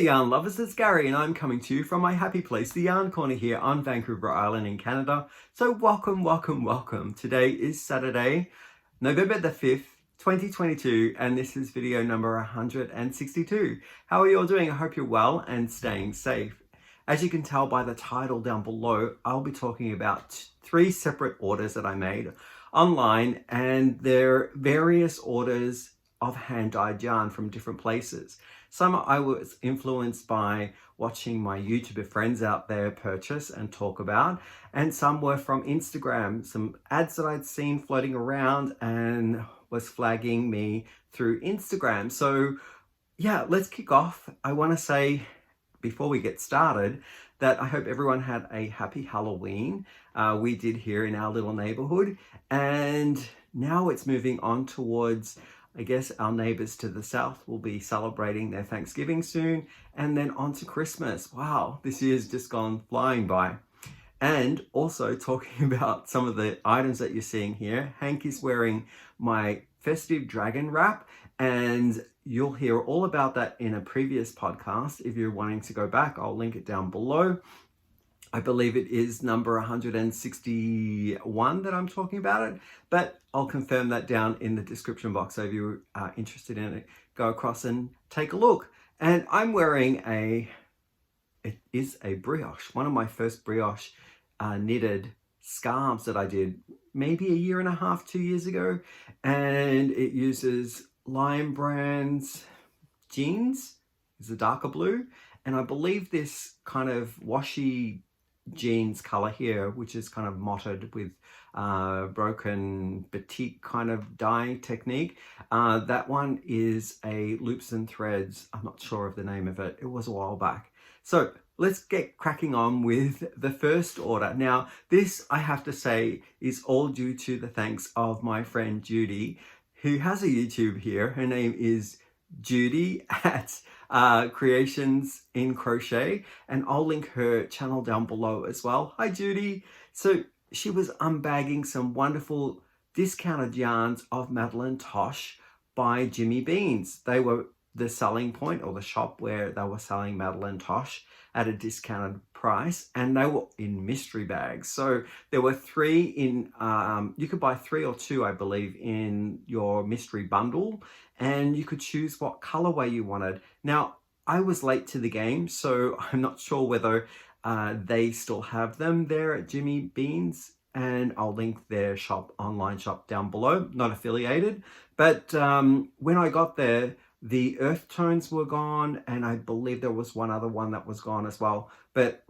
yarn lovers, it's Gary and I'm coming to you from my happy place, the Yarn Corner here on Vancouver Island in Canada. So welcome. Today is Saturday, November the 5th, 2022, and this is video number 162. How are you all doing? I hope you're well and staying safe. As you can tell by the title down below, I'll be talking about three separate orders that I made online, and they're various orders of hand-dyed yarn from different places. Some I was influenced by watching my YouTuber friends out there purchase and talk about, and some were from Instagram, some ads that I'd seen floating around and was flagging me through Instagram. So yeah, let's kick off. I want to say before we get started that I hope everyone had a happy Halloween. We did here in our little neighborhood, and now it's moving on towards, I guess, our neighbors to the south will be celebrating their Thanksgiving soon, and then on to Christmas. Wow, this year's just gone flying by. And also talking about some of the items that you're seeing here, Hank is wearing my Festive Dragon Wrap, and you'll hear all about that in a previous podcast. If you're wanting to go back, I'll link it down below. I believe it is number 161 that I'm talking about it, but I'll confirm that down in the description box. So if you are interested in it, go across and take a look. And I'm wearing it is a brioche, one of my first brioche knitted scarves that I did maybe a year and a half, 2 years ago. And it uses Lion Brand's jeans, it's a darker blue. And I believe this kind of washy jeans color here, which is kind of mottled with broken batik kind of dye technique. That one is a Loops and Threads. I'm not sure of the name of it. It was a while back. So let's get cracking on with the first order. Now, this, I have to say, is all due to the thanks of my friend Judy, who has a YouTube here. Her name is Judy at Creations in Crochet, and I'll link her channel down below as well. Hi Judy. So she was unbagging some wonderful discounted yarns of Madeleine Tosh by Jimmy Beans. They were the selling point, or the shop where they were selling Madeleine Tosh at a discounted price, and they were in mystery bags. So there were three in, you could buy 3 or 2, I believe, in your mystery bundle, and you could choose what colorway you wanted. Now, I was late to the game, so I'm not sure whether they still have them there at Jimmy Beans, and I'll link their shop, online shop down below, not affiliated. But when I got there, the earth tones were gone, and I believe there was one other one that was gone as well. But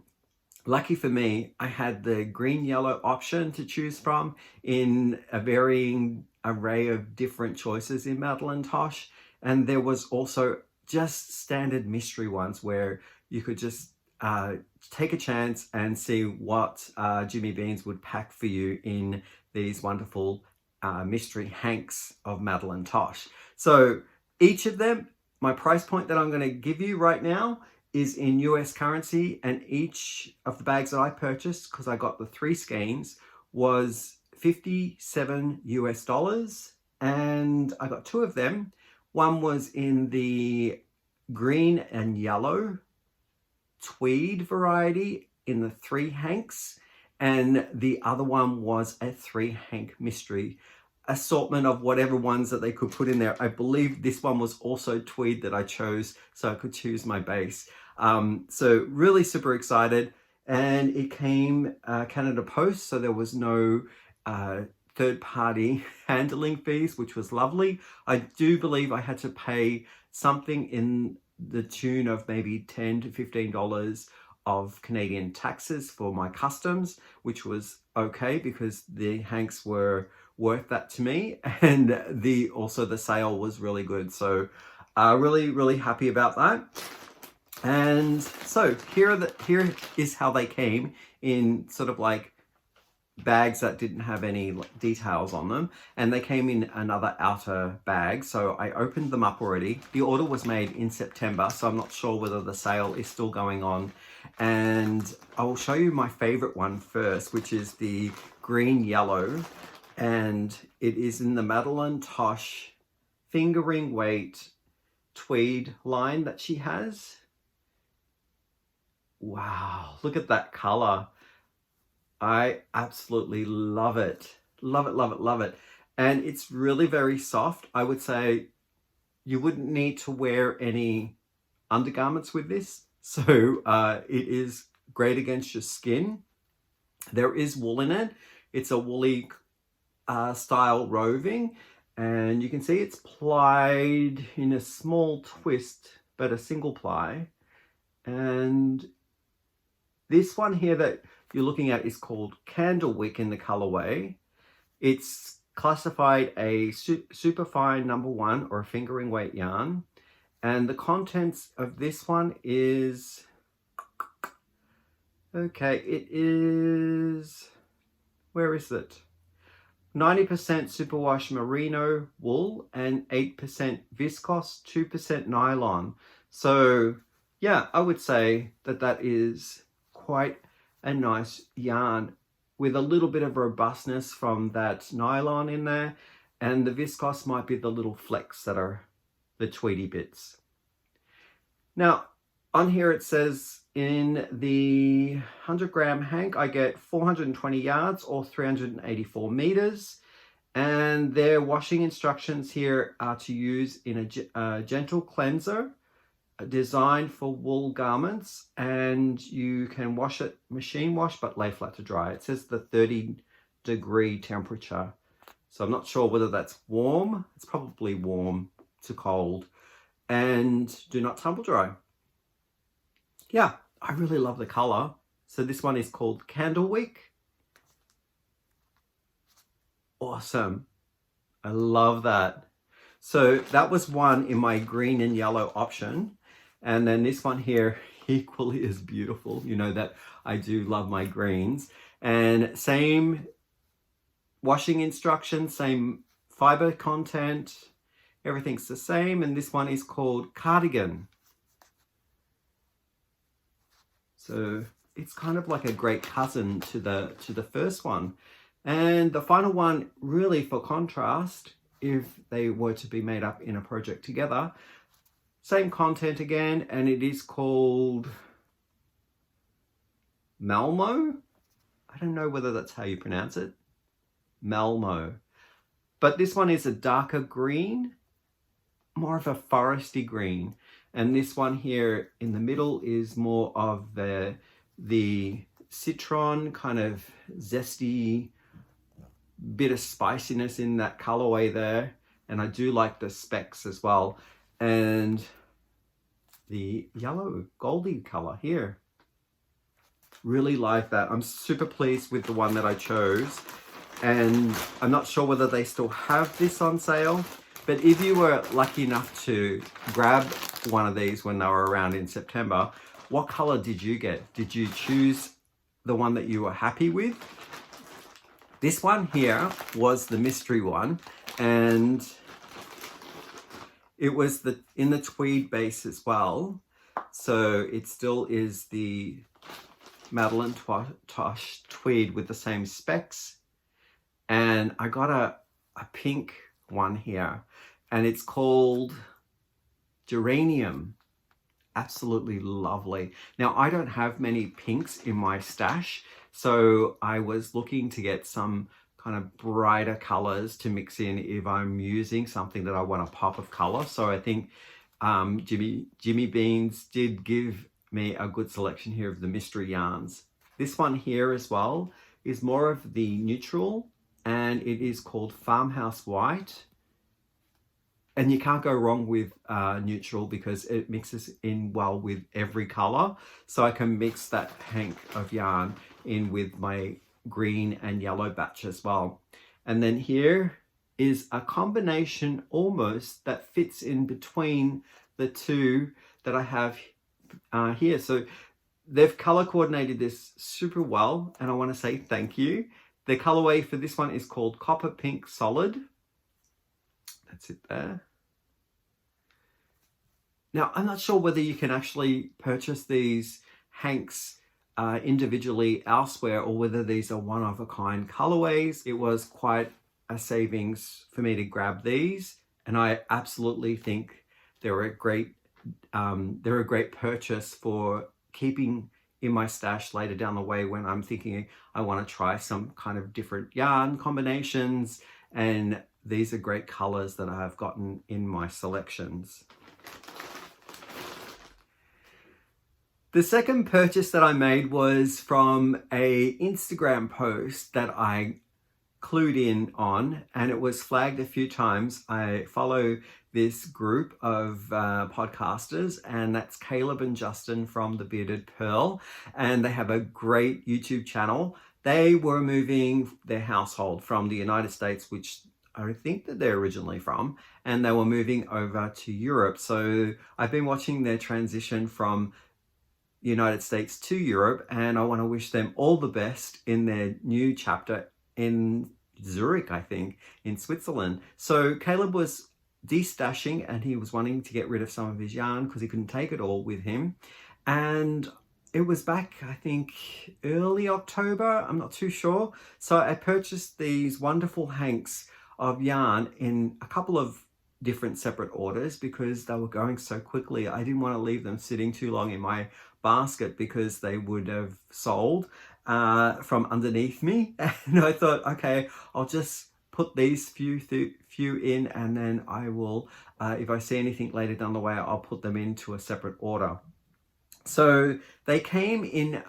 lucky for me, I had the green yellow option to choose from in a varying array of different choices in Madeleine Tosh. And there was also just standard mystery ones where you could just take a chance and see what Jimmy Beans would pack for you in these wonderful mystery hanks of Madeleine Tosh. So each of them, my price point that I'm going to give you right now is in US currency, and each of the bags that I purchased, because I got the 3 skeins, was $57 US, and I got 2 of them. One was in the green and yellow tweed variety in the 3 hanks, and the other one was a 3 hank mystery assortment of whatever ones that they could put in there. I believe this one was also tweed that I chose, so I could choose my base. So really super excited, and it came Canada Post, so there was no third-party handling fees, which was lovely. I do believe I had to pay something in the tune of maybe $10 to $15 of Canadian taxes for my customs, which was okay because the hanks were worth that to me, and also the sale was really good. So really happy about that. And so here is how they came in, sort of like bags that didn't have any details on them, and they came in another outer bag. So I opened them up already. The order was made in September, so I'm not sure whether the sale is still going on. And I will show you my favorite one first, which is the green yellow, and it is in the Madeleine Tosh fingering weight tweed line that she has. Wow, look at that color. I absolutely love it. Love it, love it, love it. And it's really very soft. I would say you wouldn't need to wear any undergarments with this. So it is great against your skin. There is wool in it. It's a woolly style roving, and you can see it's plied in a small twist, but a single ply. And this one here that you're looking at is called Candlewick in the colorway. It's classified a superfine #1 or a fingering weight yarn. And the contents of this one is, okay, it is, where is it? 90% Superwash Merino wool and 8% viscose, 2% nylon. So yeah, I would say that that is quite a nice yarn with a little bit of robustness from that nylon in there. And the viscose might be the little flecks that are the tweedy bits. Now, on here it says in the 100-gram hank, I get 420 yards or 384 meters. And their washing instructions here are to use in a gentle cleanser designed for wool garments, and you can wash it machine wash but lay flat to dry. It says the 30-degree temperature. So I'm not sure whether that's warm. It's probably warm to cold. And do not tumble dry. Yeah, I really love the color. So this one is called Candlewick. Awesome. I love that. So that was one in my green and yellow option. And then this one here equally is beautiful. You know that I do love my greens. And same washing instructions, same fiber content, everything's the same. And this one is called Cardigan. So it's kind of like a great cousin to the first one. And the final one, really for contrast, if they were to be made up in a project together, same content again, and it is called Malmo. I don't know whether that's how you pronounce it. Malmo. But this one is a darker green, more of a foresty green. And this one here in the middle is more of the citron, kind of zesty bit of spiciness in that colorway there. And I do like the specks as well. And the yellow goldy color here. Really like that. I'm super pleased with the one that I chose. And I'm not sure whether they still have this on sale. But if you were lucky enough to grab one of these when they were around in September, what color did you get? Did you choose the one that you were happy with? This one here was the mystery one, and it was in the tweed base as well. So it still is the Madeline Tosh tweed with the same specs. And I got a pink one here, and it's called Geranium. Absolutely lovely. Now, I don't have many pinks in my stash, so I was looking to get some kind of brighter colors to mix in if I'm using something that I want a pop of color. So I think Jimmy Beans did give me a good selection here of the mystery yarns. This one here as well is more of the neutral, and it is called Farmhouse White. And you can't go wrong with neutral because it mixes in well with every color. So I can mix that hank of yarn in with my green and yellow batch as well. And then here is a combination almost that fits in between the two that I have here. So they've color coordinated this super well, and I want to say thank you. The colorway for this one is called Copper Pink Solid. That's it there. Now, I'm not sure whether you can actually purchase these hanks individually elsewhere, or whether these are one-of-a-kind colorways. It was quite a savings for me to grab these, and I absolutely think they're a great purchase for keeping in my stash later down the way when I'm thinking I want to try some kind of different yarn combinations, and these are great colors that I've gotten in my selections. The second purchase that I made was from a Instagram post that I clued in on, and it was flagged a few times. I follow this group of podcasters, and that's Caleb and Justin from The Bearded Purl, and they have a great YouTube channel. They were moving their household from the United States, which I think that they're originally from, and they were moving over to Europe. So I've been watching their transition from United States to Europe, and I want to wish them all the best in their new chapter in Zurich, I think, in Switzerland. So Caleb was destashing, and he was wanting to get rid of some of his yarn because he couldn't take it all with him. And it was back, I think, early October, I'm not too sure. So I purchased these wonderful hanks of yarn in a couple of different separate orders because they were going so quickly. I didn't want to leave them sitting too long in my basket because they would have sold from underneath me. And I thought, okay, I'll just put these few in, and then I will, if I see anything later down the way, I'll put them into a separate order. So they came in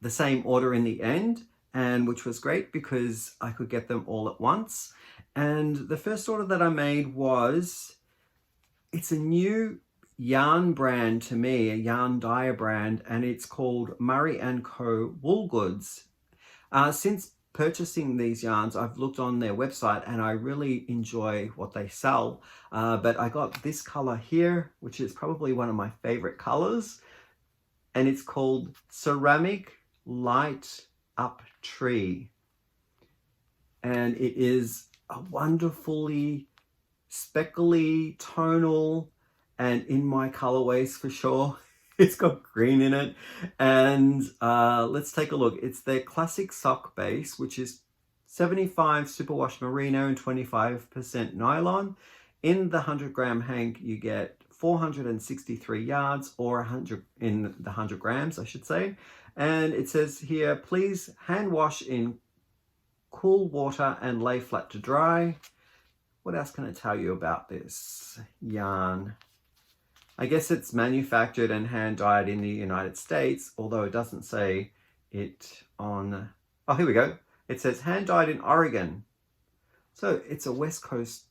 the same order in the end, and which was great because I could get them all at once. And the first order that I made was, it's a new yarn brand to me, a yarn dyer brand, and it's called Murray & Co. Wool Goods. Since purchasing these yarns, I've looked on their website and I really enjoy what they sell. But I got this color here, which is probably one of my favorite colors, and it's called Ceramic Light Up Tree. And it is a wonderfully speckly, tonal, and in my colorways for sure. It's got green in it. And let's take a look. It's their classic sock base, which is 75 Superwash Merino and 25% nylon. In the 100-gram hank, you get 463 yards, or 100 in the 100 grams, I should say. And it says here, please hand wash in cool water and lay flat to dry. What else can I tell you about this yarn? I guess it's manufactured and hand dyed in the United States, although it doesn't say it on... Oh, here we go. It says hand dyed in Oregon. So it's a West Coast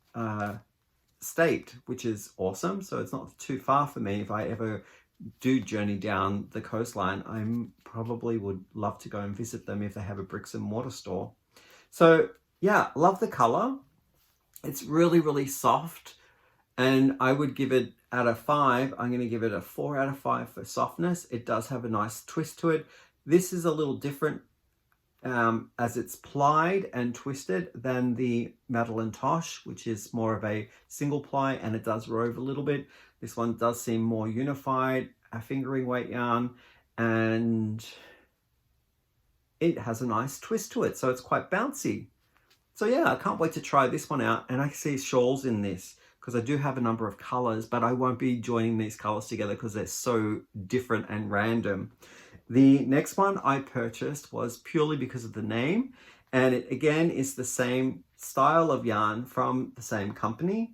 state, which is awesome. So it's not too far for me. If I ever do journey down the coastline, I probably would love to go and visit them if they have a bricks and mortar store. So yeah, love the color. It's really, really soft, and I would give it, out of 5, I'm going to give it a 4 out of 5 for softness. It does have a nice twist to it. This is a little different as it's plied and twisted than the Madeleine Tosh, which is more of a single ply, and it does rove a little bit. This one does seem more unified, a fingering weight yarn, and it has a nice twist to it, so it's quite bouncy. So yeah, I can't wait to try this one out. And I see shawls in this because I do have a number of colors, but I won't be joining these colors together because they're so different and random. The next one I purchased was purely because of the name, and it again is the same style of yarn from the same company.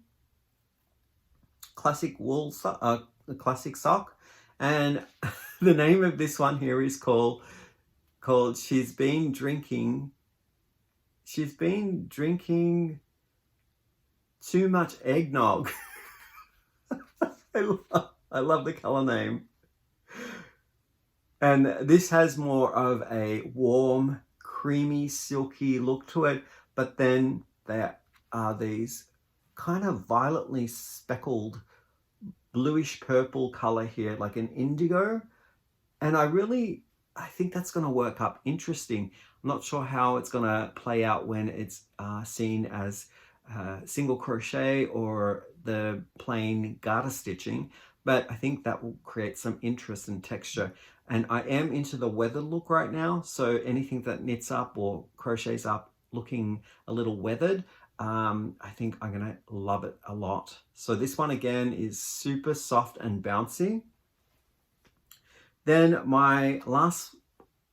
Classic wool, classic sock, and the name of this one here is called She's Been Drinking Too Much Eggnog. I love the color name. And this has more of a warm, creamy, silky look to it, but then there are these kind of violetly speckled bluish purple color here, like an indigo. And I think that's going to work up interesting. I'm not sure how it's going to play out when it's seen as single crochet or the plain garter stitching, but I think that will create some interest and texture. And I am into the weathered look right now, so anything that knits up or crochets up looking a little weathered, I think I'm gonna love it a lot. So this one again is super soft and bouncy. Then my last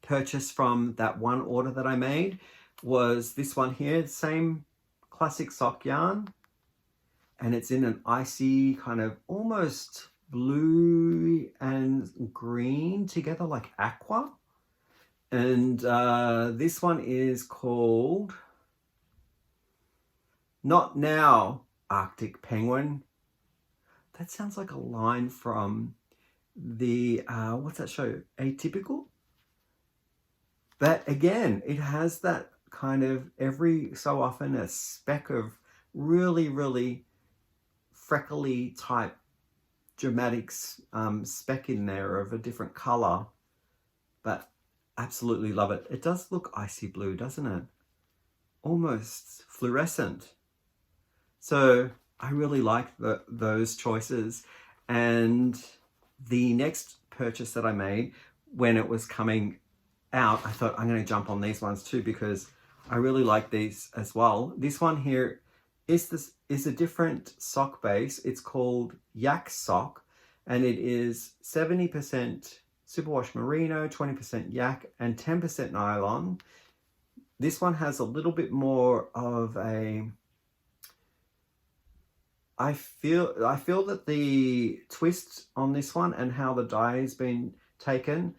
purchase from that one order that I made was this one here, same classic sock yarn, and it's in an icy kind of almost blue and green together, like aqua. And this one is called Not Now Arctic Penguin. That sounds like a line from the what's that show, Atypical? But again, it has that kind of every so often a speck of really freckly type dramatic speck in there of a different color, but absolutely love it. It does look icy blue, doesn't it? Almost fluorescent. So I really like those choices. And the next purchase that I made when it was coming out, I thought I'm going to jump on these ones too because I really like these as well. This one here is a different sock base. It's called Yak Sock, and it is 70% Superwash Merino, 20% Yak, and 10% Nylon. This one has a little bit more of a, I feel that the twist on this one and how the dye has been taken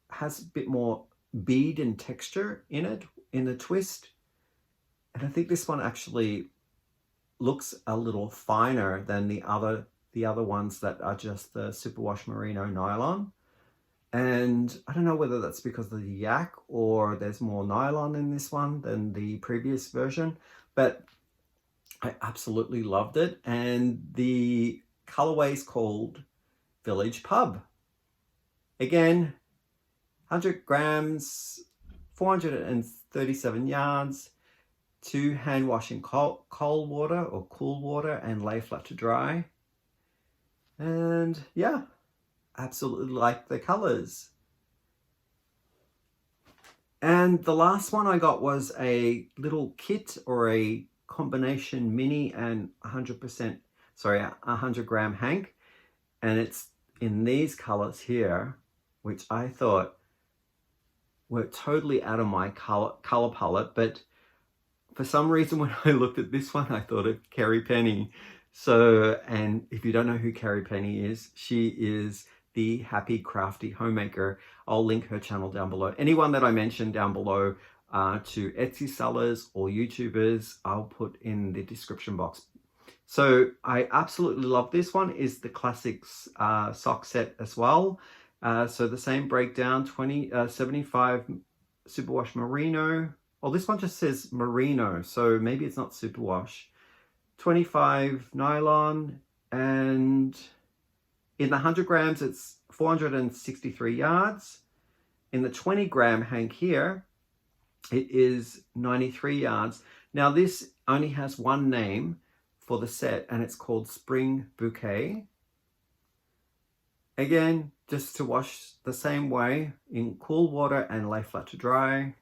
has a bit more bead and texture in it, in the twist. And I think this one actually looks a little finer than the other ones that are just the Superwash Merino nylon. And I don't know whether that's because of the yak or there's more nylon in this one than the previous version, but I absolutely loved it. And the colorway is called Village Pub. Again, 100 grams, 437 yards, to hand wash in cold water or cool water and lay flat to dry. And yeah, absolutely like the colors. And the last one I got was a little kit or a combination mini and 100 gram hank. And it's in these colors here, which I thought were totally out of my color palette, but for some reason when I looked at this one, I thought of Carrie Penny. So, and if you don't know who Carrie Penny is, she is the happy crafty homemaker. I'll link her channel down below. Anyone that I mentioned down below to Etsy sellers or YouTubers, I'll put in the description box. So I absolutely love this one. Is the classics sock set as well. So the same breakdown, 75 Superwash Merino. Oh, this one just says Merino, so maybe it's not Superwash. 25 nylon, and in the 100 grams, it's 463 yards. In the 20 gram hank here, it is 93 yards. Now this only has one name for the set, and it's called Spring Bouquet. Again, just to wash the same way in cool water and lay flat to dry.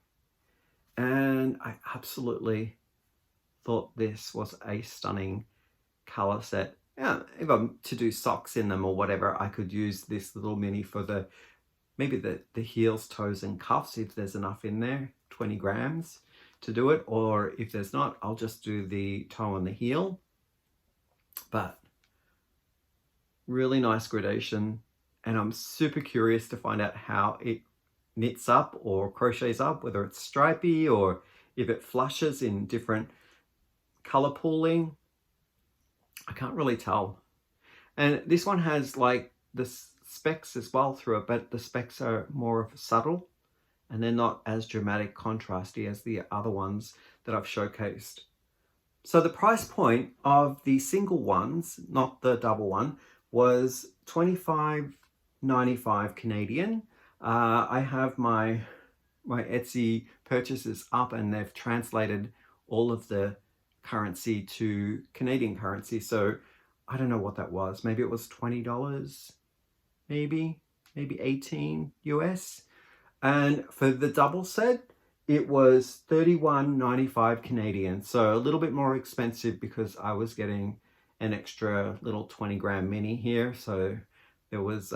And I absolutely thought this was a stunning color set. Yeah, if I'm to do socks in them or whatever, I could use this little mini for maybe the heels, toes, and cuffs if there's enough in there, 20 grams to do it. Or if there's not, I'll just do the toe and the heel. But really nice gradation, and I'm super curious to find out how it knits up or crochets up, whether it's stripy or if it flushes in different color pooling. I can't really tell. And this one has like the specks as well through it, but the specks are more of subtle and they're not as dramatic contrasty as the other ones that I've showcased. So the price point of the single ones, not the double one, was $25.95 Canadian. I have my Etsy purchases up, and they've translated all of the currency to Canadian currency. So I don't know what that was. Maybe it was $20, maybe 18 US. And for the double set, it was $31.95 Canadian. So a little bit more expensive because I was getting an extra little 20 gram mini here. So there was,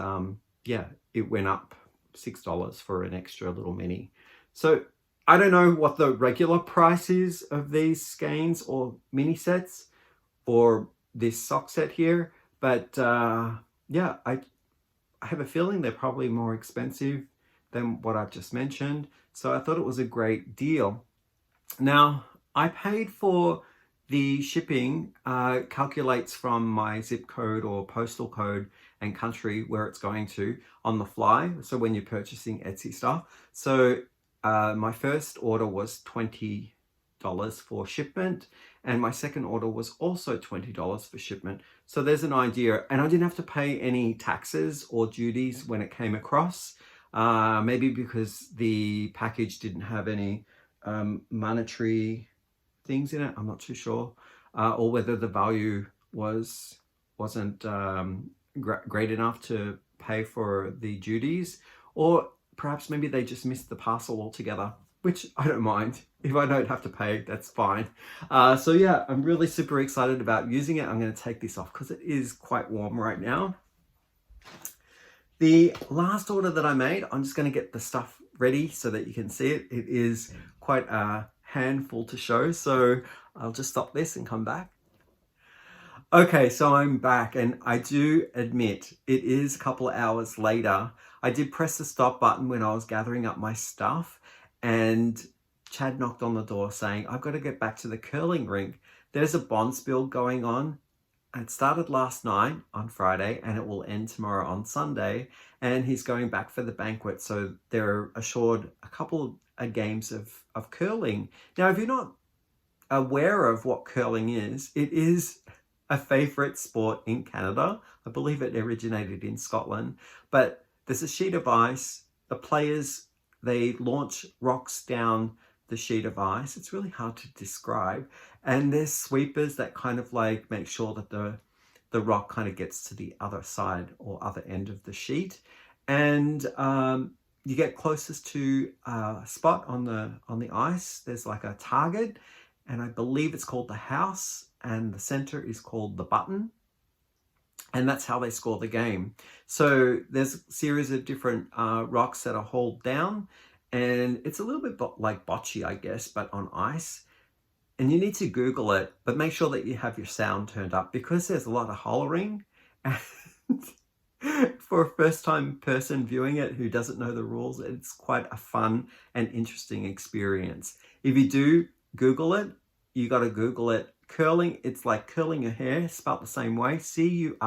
yeah, it went up $6 for an extra little mini. So I don't know what the regular price is of these skeins or mini sets or this sock set here, but yeah, I have a feeling they're probably more expensive than what I've just mentioned. So I thought it was a great deal. Now, I paid for the shipping, calculates from my zip code or postal code and country where it's going to on the fly. So when you're purchasing Etsy stuff. So my first order was $20 for shipment, and my second order was also $20 for shipment. So there's an idea, and I didn't have to pay any taxes or duties when it came across. Maybe because the package didn't have any monetary things in it, I'm not too sure, or whether the value wasn't great enough to pay for the duties, or perhaps maybe they just missed the parcel altogether, which I don't mind. If I don't have to pay, that's fine. So yeah, I'm really super excited about using it. I'm going to take this off because it is quite warm right now. The last order that I made, I'm just going to get the stuff ready so that you can see it. It is quite a handful to show, so I'll just stop this and come back. Okay, so I'm back, and I do admit it is a couple of hours later. I did press the stop button when I was gathering up my stuff, and Chad knocked on the door saying, I've got to get back to the curling rink. There's a bonds build going on. It started last night on Friday and it will end tomorrow on Sunday, and he's going back for the banquet. So they're assured a couple of games of curling. Now, if you're not aware of what curling is, it is a favorite sport in Canada. I believe it originated in Scotland, but there's a sheet of ice. The players, they launch rocks down the sheet of ice. It's really hard to describe. And there's sweepers that kind of like make sure that the rock kind of gets to the other side or other end of the sheet. And you get closest to a spot on the ice. There's like a target, and I believe it's called the house, and the center is called the button. And that's how they score the game. So there's a series of different rocks that are hauled down, and it's a little bit like bocce, I guess, but on ice. And you need to Google it, but make sure that you have your sound turned up because there's a lot of hollering. And for a first-time person viewing it who doesn't know the rules, it's quite a fun and interesting experience. If you do Google it, you got to Google it. Curling, it's like curling your hair, spelled the same way, Curling.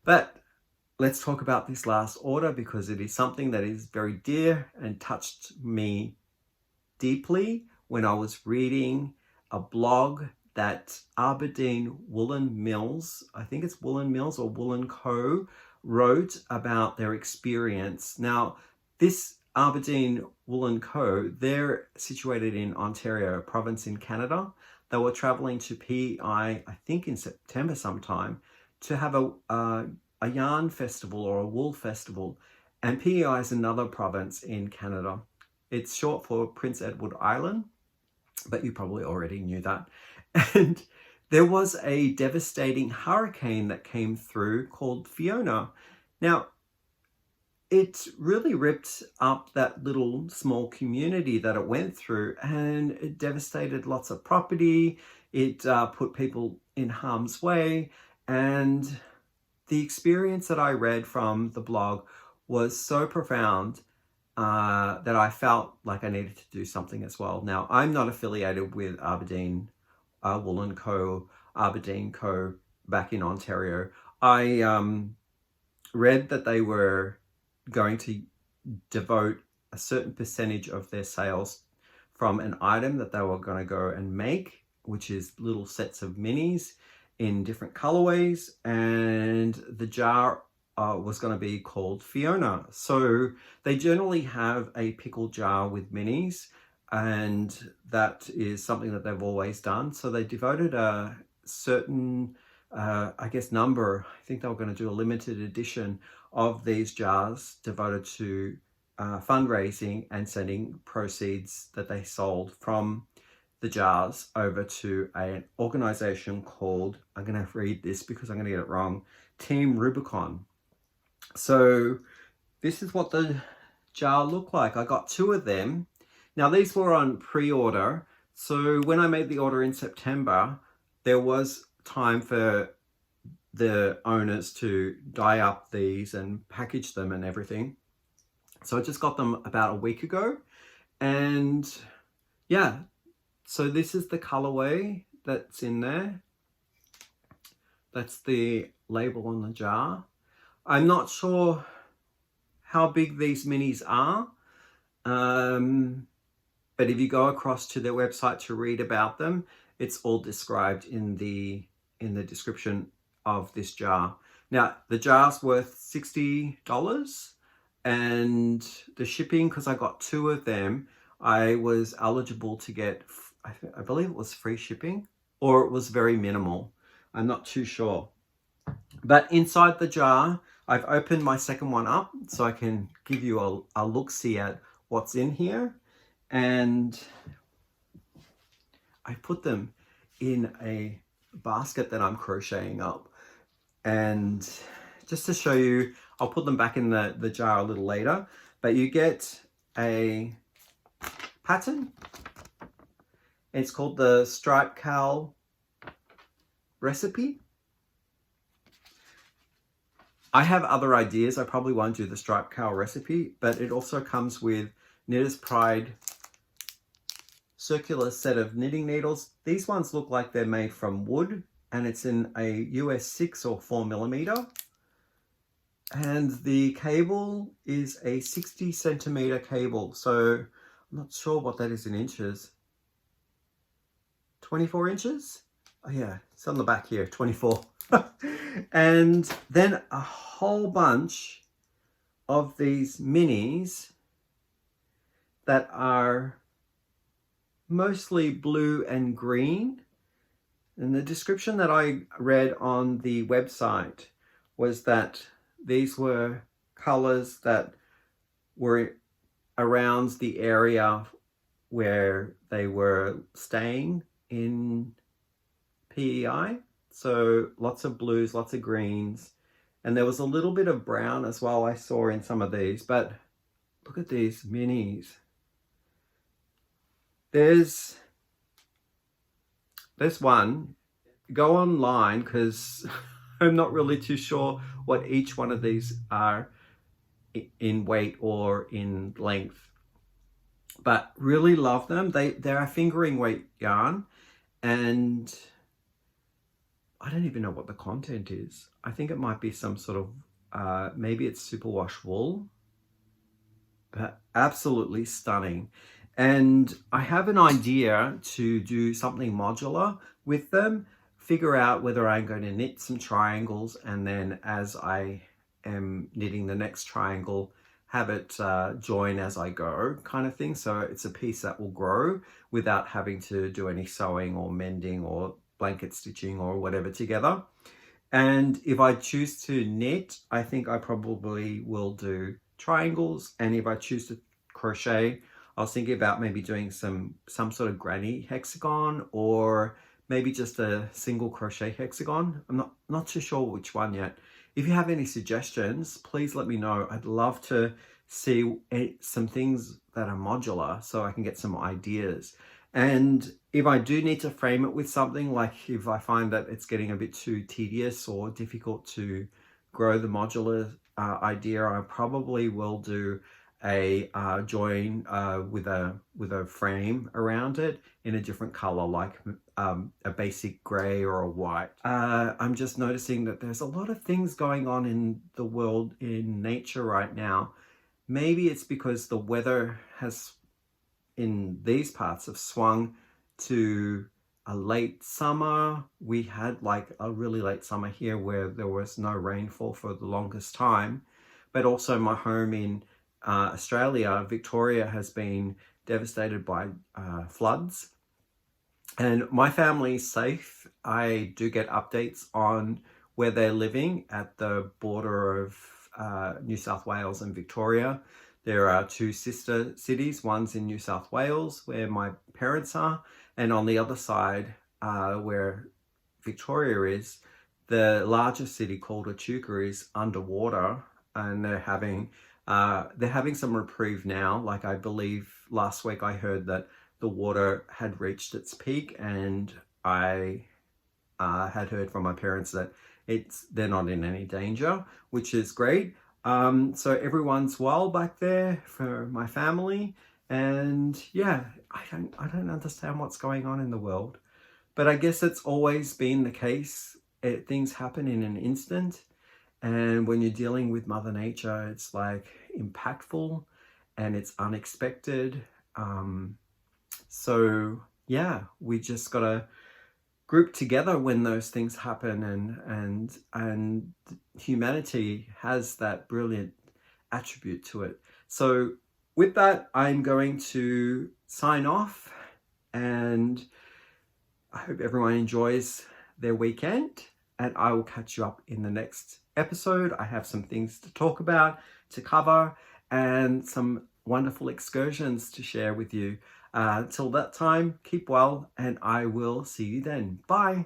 But let's talk about this last order because it is something that is very dear and touched me deeply when I was reading a blog that Aberdeen Woolen Mills, I think it's Woolen Mills or Woolen Co, wrote about their experience. Now, this Aberdeen Woolen Co, they're situated in Ontario, a province in Canada. They were traveling to PEI, I think in September sometime, to have a yarn festival or a wool festival. And PEI is another province in Canada. It's short for Prince Edward Island, but you probably already knew that. And there was a devastating hurricane that came through called Fiona. Now, it really ripped up that little small community that it went through, and it devastated lots of property. It put people in harm's way. And the experience that I read from the blog was so profound that I felt like I needed to do something as well. Now, I'm not affiliated with Aberdeen Woolen Co, Aberdeen Co back in Ontario. I read that they were going to devote a certain percentage of their sales from an item that they were going to go and make, which is little sets of minis in different colorways, and the jar was going to be called Fiona. So they generally have a pickle jar with minis, and that is something that they've always done. So they devoted a certain I guess number, I think they were going to do a limited edition of these jars devoted to fundraising and sending proceeds that they sold from the jars over to an organization called, I'm going to read this because I'm going to get it wrong, Team Rubicon. So this is what the jar looked like. I got 2 of them. Now these were on pre-order. So when I made the order in September, there was time for the owners to dye up these and package them and everything. So I just got them about a week ago. And yeah, so this is the colorway that's in there. That's the label on the jar. I'm not sure how big these minis are. But if you go across to their website to read about them, it's all described in the description of this jar. Now, the jar's worth $60, and the shipping, because I got 2 of them, I was eligible to get, I believe it was free shipping, or it was very minimal. I'm not too sure. But inside the jar, I've opened my second one up so I can give you a look-see at what's in here. And I put them in a basket that I'm crocheting up. And just to show you, I'll put them back in the jar a little later, but you get a pattern. It's called the Stripe Cowl recipe. I have other ideas. I probably won't do the Stripe Cowl recipe, but it also comes with Knitter's Pride circular set of knitting needles. These ones look like they're made from wood, and it's in a US 6 or 4mm. And the cable is a 60cm cable. So I'm not sure what that is in inches. 24 inches? Oh yeah, it's on the back here, 24. And then a whole bunch of these minis that are mostly blue and green. And the description that I read on the website was that these were colors that were around the area where they were staying in PEI. So lots of blues, lots of greens, and there was a little bit of brown as well I saw in some of these. But look at these minis. There's one. Go online, because I'm not really too sure what each one of these are in weight or in length, but really love them. They're a fingering weight yarn, and I don't even know what the content is. I think it might be some sort of, maybe it's superwash wool, but absolutely stunning. And I have an idea to do something modular with them, figure out whether I'm going to knit some triangles, and then as I am knitting the next triangle, have it join as I go, kind of thing. So it's a piece that will grow without having to do any sewing or mending or blanket stitching or whatever together. And if I choose to knit, I think I probably will do triangles. And if I choose to crochet, I was thinking about maybe doing some sort of granny hexagon, or maybe just a single crochet hexagon. I'm not too sure which one yet. If you have any suggestions, please let me know. I'd love to see some things that are modular so I can get some ideas. And if I do need to frame it with something, like if I find that it's getting a bit too tedious or difficult to grow the modular idea, I probably will do a join with a frame around it in a different color, like a basic gray or a white. I'm just noticing that there's a lot of things going on in the world, in nature right now. Maybe it's because the weather has, in these parts, have swung to a late summer. We had like a really late summer here where there was no rainfall for the longest time, but also my home in Australia, Victoria, has been devastated by floods, and my family's safe. I do get updates on where they're living at the border of New South Wales and Victoria. There are 2 sister cities. One's in New South Wales, where my parents are, and on the other side, where Victoria is, the largest city called Echuca is underwater. and they're having some reprieve now. Like, I believe last week I heard that the water had reached its peak, and I had heard from my parents that they're not in any danger, which is great. So everyone's well back there for my family, and yeah, I don't understand what's going on in the world, but I guess it's always been the case. Things happen in an instant, and when you're dealing with Mother Nature, it's like impactful and it's unexpected. So yeah, we just gotta group together when those things happen, and humanity has that brilliant attribute to it. So with that, I'm going to sign off, and I hope everyone enjoys their weekend, and I will catch you up in the next episode. I have some things to talk about, to cover, and some wonderful excursions to share with you. Till that time, keep well, and I will see you then. Bye.